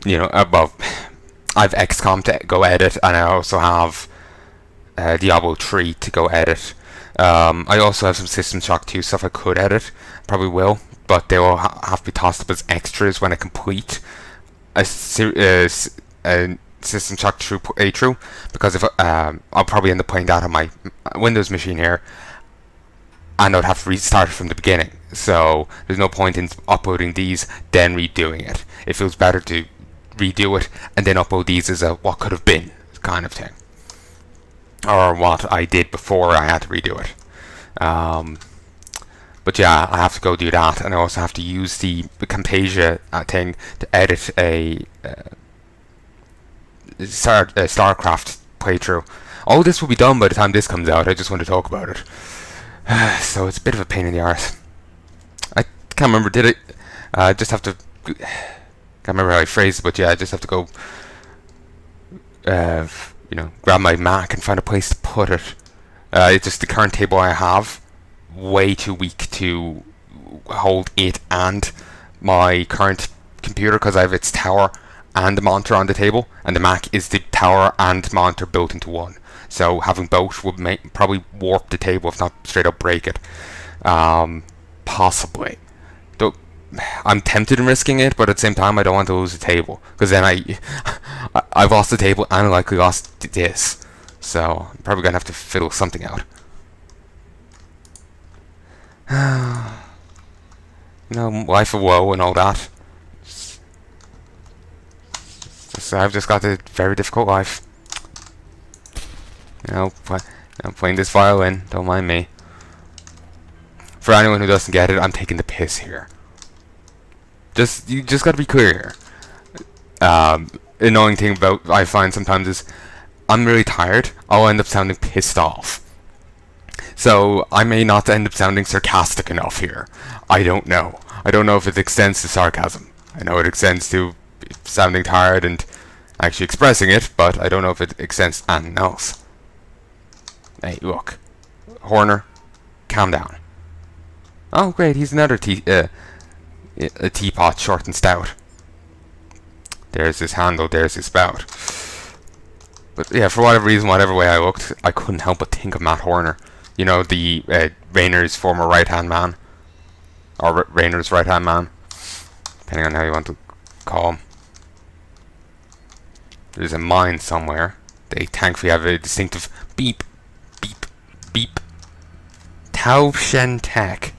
you know, well, I have XCOM to go edit, and I also have Diablo 3 to go edit. I also have some System Shock 2 stuff I could edit, probably will, but they will have to be tossed up as extras when I complete a System Shock 2 playthrough, because if I'll probably end up playing that on my Windows machine here, and I'd have to restart it from the beginning. So there's no point in uploading these then redoing it. It feels better to redo it and then upload these as a what could have been kind of thing, or what I did before I had to redo it. But yeah, I have to go do that, and I also have to use the Camtasia thing to edit a StarCraft playthrough. All this will be done by the time this comes out. I just want to talk about it. So it's a bit of a pain in the arse. I can't remember, did it? I just have to... can't remember how I phrased it, but yeah, I just have to go... you know, grab my Mac and find a place to put it. It's just the current table I have, way too weak to hold it and my current computer, because I have its tower and the monitor on the table, and the Mac is the tower and monitor built into one. So having both would probably warp the table, if not straight up break it. Possibly. Though I'm tempted in risking it, but at the same time I don't want to lose the table, because then I've lost the table and I likely lost this. So I'm probably gonna have to fiddle something out. You know, life of woe and all that. I've just got a very difficult life. You know, playing this violin, don't mind me. For anyone who doesn't get it, I'm taking the piss here. You just gotta be clear here. Annoying thing about I find sometimes is I'm really tired. I'll end up sounding pissed off. So I may not end up sounding sarcastic enough here. I don't know. I don't know if it extends to sarcasm. I know it extends to sounding tired and actually expressing it, but I don't know if it extends to anything else. Hey, look. Horner, calm down. Oh, great, he's another a teapot, short and stout. There's his handle, there's his spout. But yeah, for whatever reason, whatever way I looked, I couldn't help but think of Matt Horner. You know, the Rayner's former right-hand man. Or Rayner's right-hand man. Depending on how you want to call him. There's a mine somewhere. They thankfully have a distinctive beep, beep, beep. Tau Shen Tech.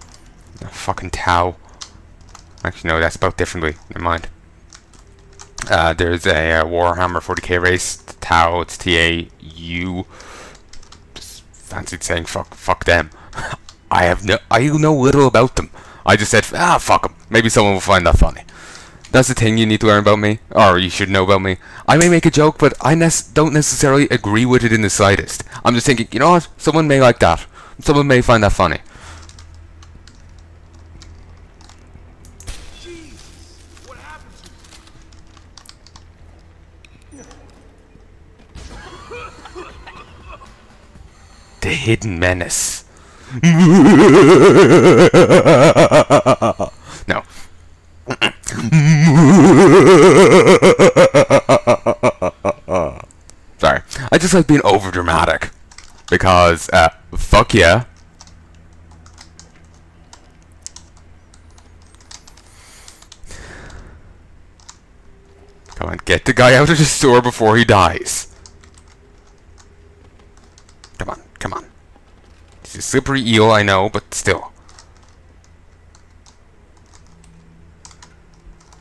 Oh, fucking Tau. Actually, no, that's spelled differently. Never mind. There's a Warhammer 40k race. Tau, it's T-A-U. Just fancied saying fuck them. I know little about them. I just said, fuck them. Maybe someone will find that funny. That's the thing you need to learn about me, or you should know about me. I may make a joke, but I don't necessarily agree with it in the slightest. I'm just thinking, you know what? Someone may like that. Someone may find that funny. What happened to The Hidden Menace. No. Sorry. I just like being over dramatic. Because, fuck yeah. Come on, get the guy out of the store before he dies. Come on, come on. He's a slippery eel, I know, but still.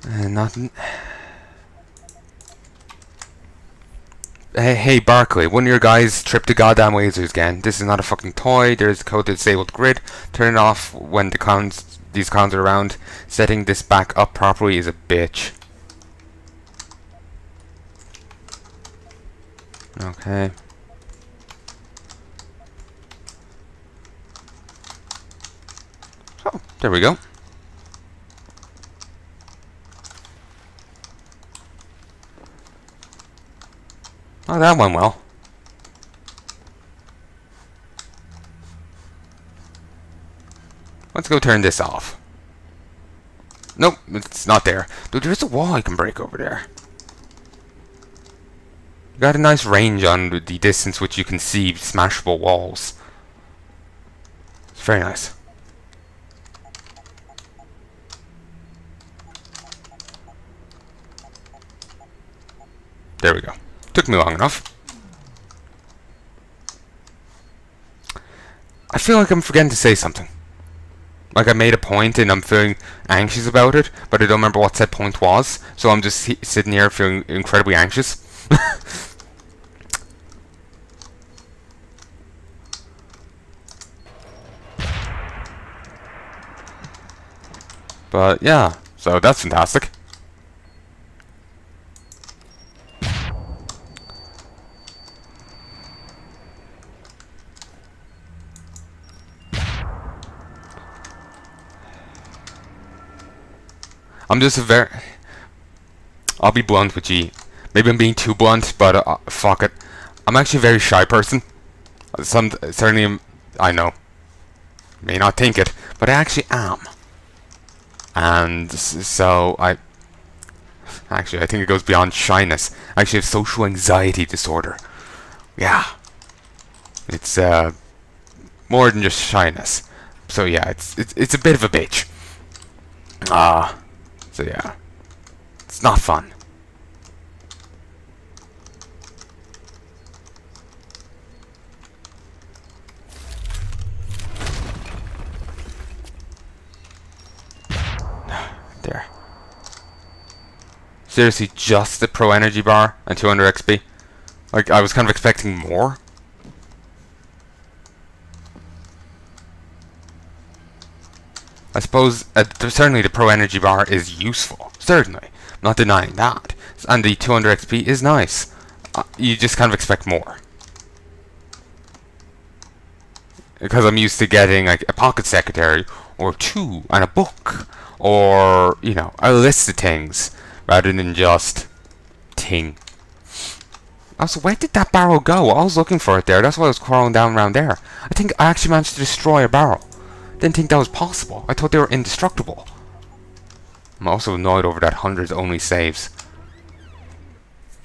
Nothing. Hey, Barkley, one of your guys tripped the goddamn lasers again. This is not a fucking toy. There's a code to disable the grid. Turn it off when these clowns are around. Setting this back up properly is a bitch. Okay. Oh, there we go. Oh, that went well. Let's go turn this off. Nope, it's not there. Dude, there's a wall I can break over there. Got a nice range on the distance which you can see smashable walls. It's very nice. There we go. Took me long enough. I feel like I'm forgetting to say something. Like I made a point and I'm feeling anxious about it, but I don't remember what said point was, so I'm just sitting here feeling incredibly anxious. But yeah, so that's fantastic. I'm just a very... I'll be blunt with you. Maybe I'm being too blunt, but fuck it. I'm actually a very shy person. Certainly, I know. May not think it, but I actually am. And so Actually, I think it goes beyond shyness. I actually have social anxiety disorder. Yeah. It's more than just shyness. So yeah, it's a bit of a bitch. So yeah, it's not fun. There. Seriously, just the pro energy bar and 200 XP? Like, I was kind of expecting more. I suppose certainly the pro energy bar is useful. Certainly. I'm not denying that. And the 200 XP is nice. You just kind of expect more. Because I'm used to getting like a pocket secretary or two and a book or, you know, a list of things rather than just ting. Also, where did that barrel go? I was looking for it there. That's why I was crawling down around there. I think I actually managed to destroy a barrel. Didn't think that was possible. I thought they were indestructible. I'm also annoyed over that hundreds only saves.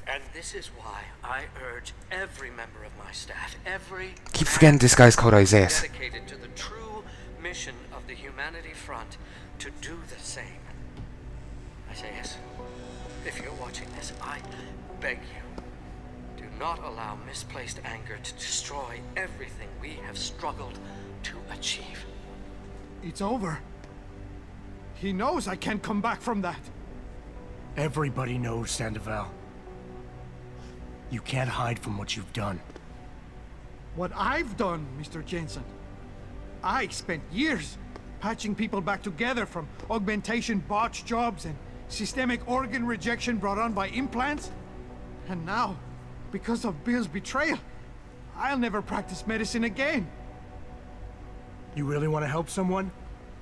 And this is why I urge every member of my staff, Keep forgetting this guy's called Isaiah. dedicated to the true mission of the Humanity Front, to do the same. Isaiah, if you're watching this, I beg you, do not allow misplaced anger to destroy everything we have struggled to achieve. It's over. He knows I can't come back from that. Everybody knows, Sandoval. You can't hide from what you've done. What I've done, Mr. Jensen. I spent years patching people back together from augmentation botch jobs and systemic organ rejection brought on by implants. And now, because of Bill's betrayal, I'll never practice medicine again. You really want to help someone?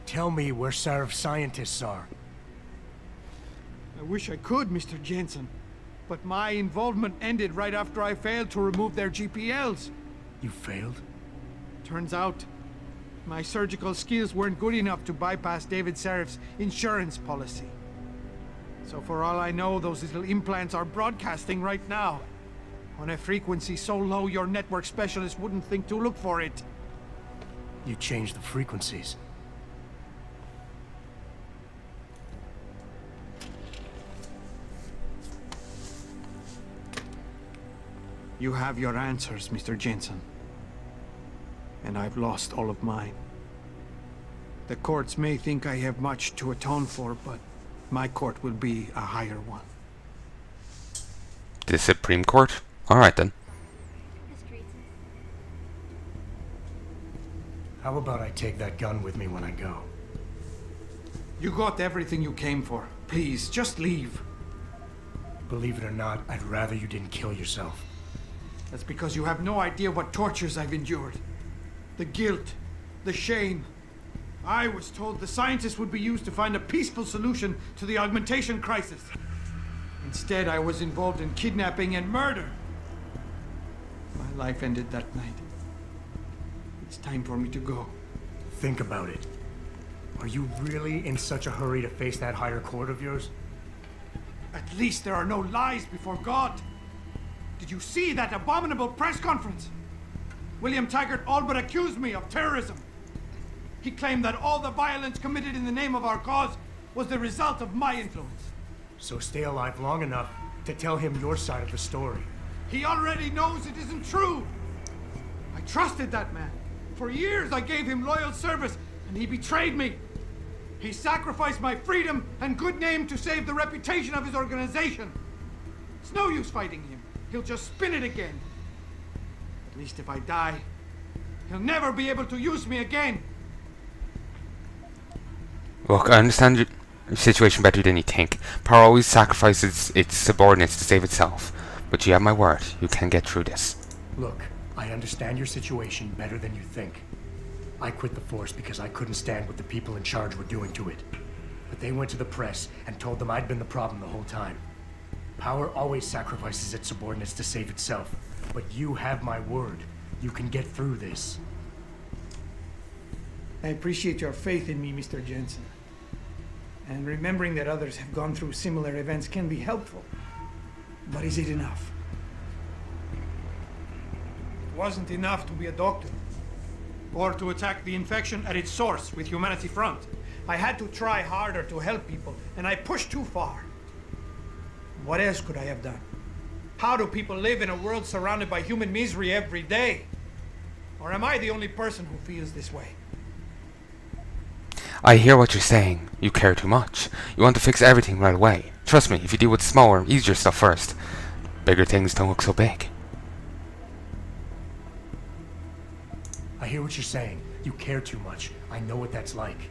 Tell me where Sarif's scientists are. I wish I could, Mr. Jensen. But my involvement ended right after I failed to remove their GPLs. You failed? Turns out, my surgical skills weren't good enough to bypass David Sarif's insurance policy. So for all I know, those little implants are broadcasting right now. On a frequency so low your network specialist wouldn't think to look for it. You changed the frequencies. You have your answers, Mr. Jensen. And I've lost all of mine. The courts may think I have much to atone for, but my court will be a higher one. The Supreme Court? Alright then. How about I take that gun with me when I go? You got everything you came for. Please, just leave. Believe it or not, I'd rather you didn't kill yourself. That's because you have no idea what tortures I've endured. The guilt, the shame. I was told the scientists would be used to find a peaceful solution to the augmentation crisis. Instead, I was involved in kidnapping and murder. My life ended that night. It's time for me to go. Think about it. Are you really in such a hurry to face that higher court of yours? At least there are no lies before God. Did you see that abominable press conference? William Taggart all but accused me of terrorism. He claimed that all the violence committed in the name of our cause was the result of my influence. So stay alive long enough to tell him your side of the story. He already knows it isn't true. I trusted that man. For years I gave him loyal service, and he betrayed me. He sacrificed my freedom and good name to save the reputation of his organization. It's no use fighting him. He'll just spin it again. At least if I die, he'll never be able to use me again. Look, I understand your situation better than you think. Power always sacrifices its subordinates to save itself. But you have my word, you can get through this. Look, I understand your situation better than you think. I quit the force because I couldn't stand what the people in charge were doing to it. But they went to the press and told them I'd been the problem the whole time. Power always sacrifices its subordinates to save itself. But you have my word. You can get through this. I appreciate your faith in me, Mr. Jensen. And remembering that others have gone through similar events can be helpful. But is it enough? It wasn't enough to be a doctor. Or to attack the infection at its source with Humanity Front. I had to try harder to help people, and I pushed too far. What else could I have done? How do people live in a world surrounded by human misery every day? Or am I the only person who feels this way? I hear what you're saying. You care too much. You want to fix everything right away. Trust me, if you deal with smaller, easier stuff first, bigger things don't look so big. I hear what you're saying. You care too much. I know what that's like.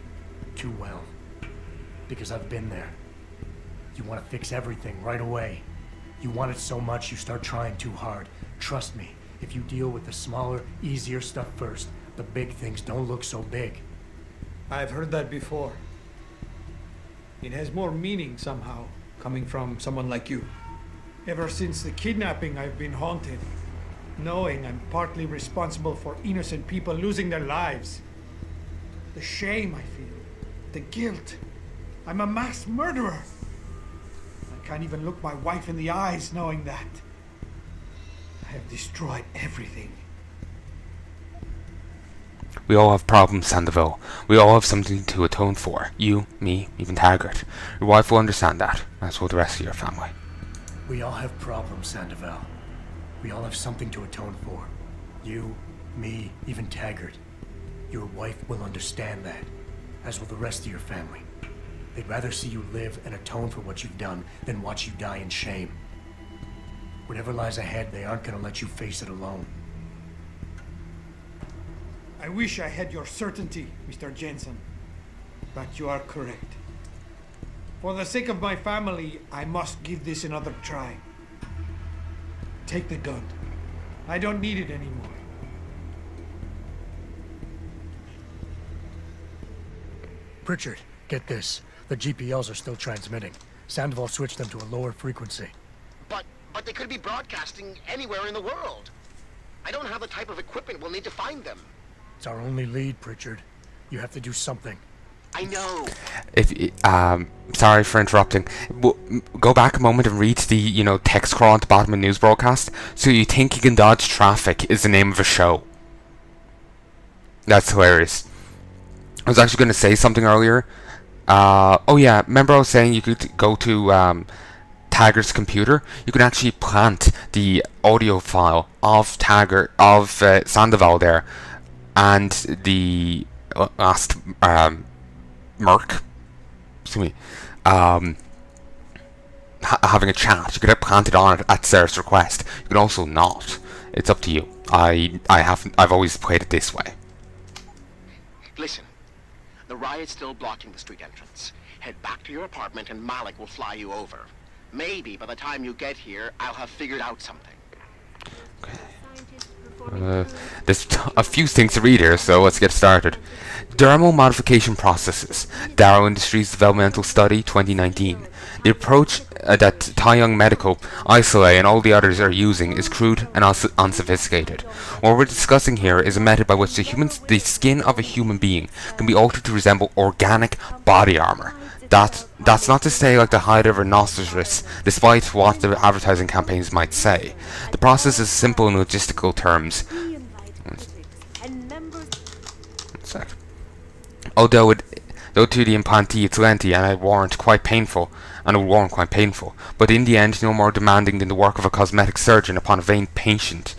Too well. Because I've been there. You want to fix everything right away. You want it so much you start trying too hard. Trust me, if you deal with the smaller, easier stuff first, the big things don't look so big. I've heard that before. It has more meaning somehow, coming from someone like you. Ever since the kidnapping, I've been haunted, knowing I'm partly responsible for innocent people losing their lives. The shame I feel, the guilt. I'm a mass murderer. I can't even look my wife in the eyes knowing that. I have destroyed everything. We all have problems, Sandoval. We all have something to atone for. You, me, even Taggart. Your wife will understand that, as will the rest of your family. We all have problems, Sandoval. We all have something to atone for. You, me, even Taggart. Your wife will understand that, as will the rest of your family. They'd rather see you live and atone for what you've done than watch you die in shame. Whatever lies ahead, they aren't gonna let you face it alone. I wish I had your certainty, Mr. Jensen. But you are correct. For the sake of my family, I must give this another try. Take the gun. I don't need it anymore. Pritchard, get this. The GPLs are still transmitting. Sandoval switched them to a lower frequency. But they could be broadcasting anywhere in the world. I don't have the type of equipment we'll need to find them. It's our only lead, Pritchard. You have to do something. I know. Sorry for interrupting. Go back a moment and read the, text scroll at the bottom of the news broadcast. So you think you can dodge traffic is the name of a show. That's hilarious. I was actually going to say something earlier. Oh yeah, remember I was saying you could go to Taggart's computer. You can actually plant the audio file of Sandoval there, and the last Merc, excuse me, having a chat. You could have planted on it at Sarah's request. You can also not. It's up to you. I've always played it this way. Listen, the riot's still blocking the street entrance. Head back to your apartment and Malik will fly you over. Maybe by the time you get here, I'll have figured out something. There's a few things to read here, so let's get started. Dermal modification processes. Darrow Industries Developmental Study 2019. The approach that Taiyang Medical, Isolay and all the others are using is crude and unsophisticated. What we're discussing here is a method by which the skin of a human being can be altered to resemble organic body armor. That's not to say like the hide of rhinoceros, despite what the advertising campaigns might say. The process is simple in logistical terms. One sec. Though to the implantee it's lengthy and it warrant quite painful, but in the end no more demanding than the work of a cosmetic surgeon upon a vain patient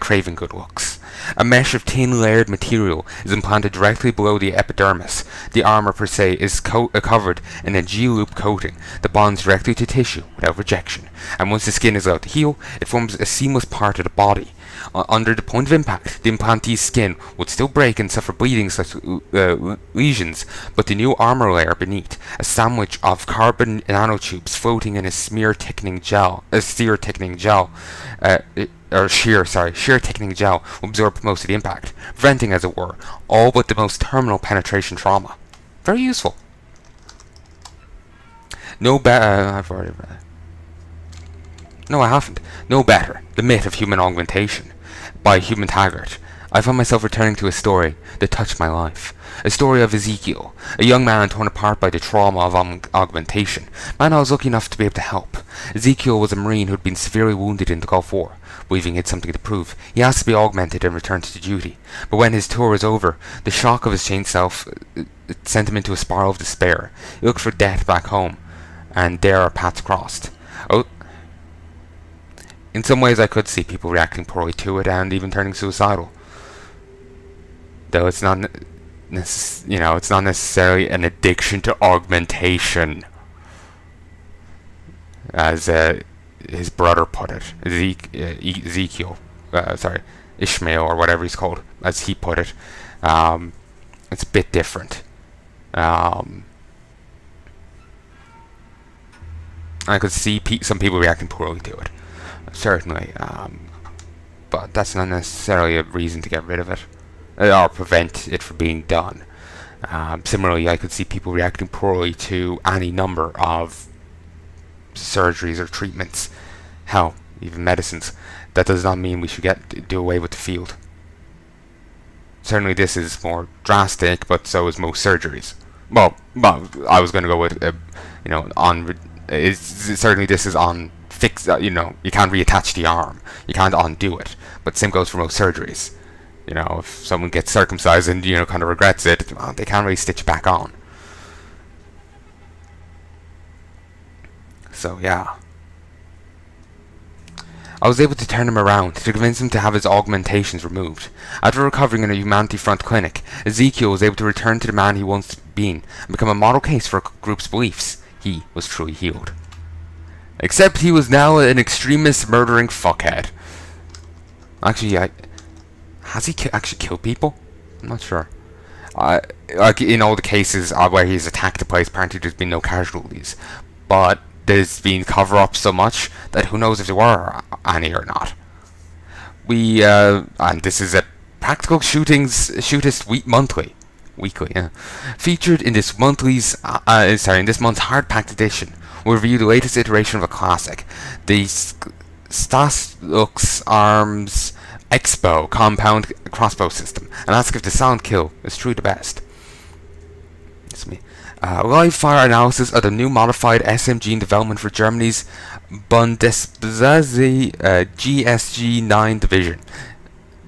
craving good looks. A mesh of thin-layered material is implanted directly below the epidermis. The armor per se is covered in a G-loop coating that bonds directly to tissue without rejection, and once the skin is allowed to heal, it forms a seamless part of the body. Under the point of impact, the implantee's skin would still break and suffer bleeding such lesions, but the new armor layer beneath, a sandwich of carbon nanotubes floating in a shear thickening gel, shear thickening gel, will absorb most of the impact, preventing, as it were, all but the most terminal penetration trauma. Very useful. No better. No, I haven't. No better. The myth of human augmentation. By Human Taggart. I found myself returning to a story that touched my life. A story of Ezekiel, a young man torn apart by the trauma of augmentation. Man I was lucky enough to be able to help. Ezekiel was a Marine who had been severely wounded in the Gulf War. Believing he had something to prove, he asked to be augmented and returned to duty. But when his tour was over, the shock of his changed self sent him into a spiral of despair. He looked for death back home, and there our paths crossed. In some ways I could see people reacting poorly to it and even turning suicidal. Though it's not, it's not necessarily an addiction to augmentation, as his brother put it, Ishmael or whatever he's called, as he put it. It's a bit different. I could see some people reacting poorly to it. Certainly, but that's not necessarily a reason to get rid of it, or prevent it from being done. Similarly, I could see people reacting poorly to any number of surgeries or treatments. Hell, even medicines. That does not mean we should do away with the field. Certainly this is more drastic, but so is most surgeries. Well, I was going to go with, certainly this is on fix, you can't reattach the arm, you can't undo it, but same goes for most surgeries. If someone gets circumcised and kind of regrets it, well, they can't really stitch it back on. So yeah, I was able to turn him around, to convince him to have his augmentations removed. After recovering in a Humanity Front clinic, Ezekiel was able to return to the man he once been and become a model case for a group's beliefs. He was truly healed. Except he was now an extremist murdering fuckhead. Actually, has he actually killed people? I'm not sure. Like in all the cases where he's attacked the place, apparently there's been no casualties. But there's been cover-up so much that who knows if there were any or not. And this is a Practical Shootist weekly, yeah. Featured in this month's hard-packed edition. We'll review the latest iteration of a classic, the Staslux Arms Expo compound crossbow system, and ask if the sound kill is truly the best. It's me. Live fire analysis of the new modified SMG in development for Germany's Bundeswehr GSG-9 division.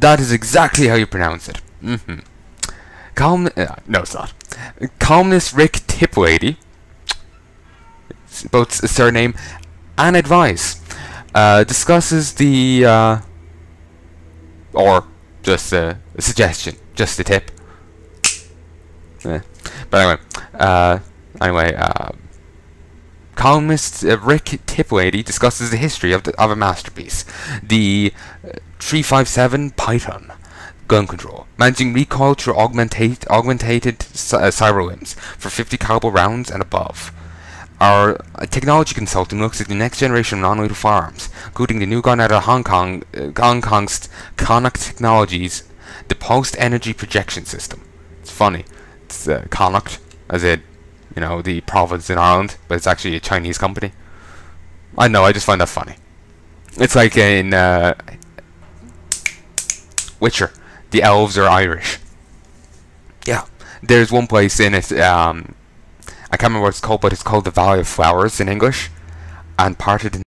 That is exactly how you pronounce it. No, it's not. Columnist Rick Tiplady, both surname and advice, discusses the or just a suggestion, just a tip. But anyway, columnist Rick Tiplady discusses the history of a masterpiece, the 357 Python gun control, managing recoil through augmented cyber limbs for 50 caliber rounds and above. Our technology consultant looks at the next generation of non-lethal firearms, including the new gun out of Hong Kong's Connacht Technologies, the Pulsed Energy Projection System. It's funny. It's Connacht, as in, the province in Ireland, but it's actually a Chinese company. I know, I just find that funny. It's like in Witcher, the elves are Irish. Yeah, there's one place in it, I can't remember what it's called, but it's called the Valley of Flowers in English, and part of the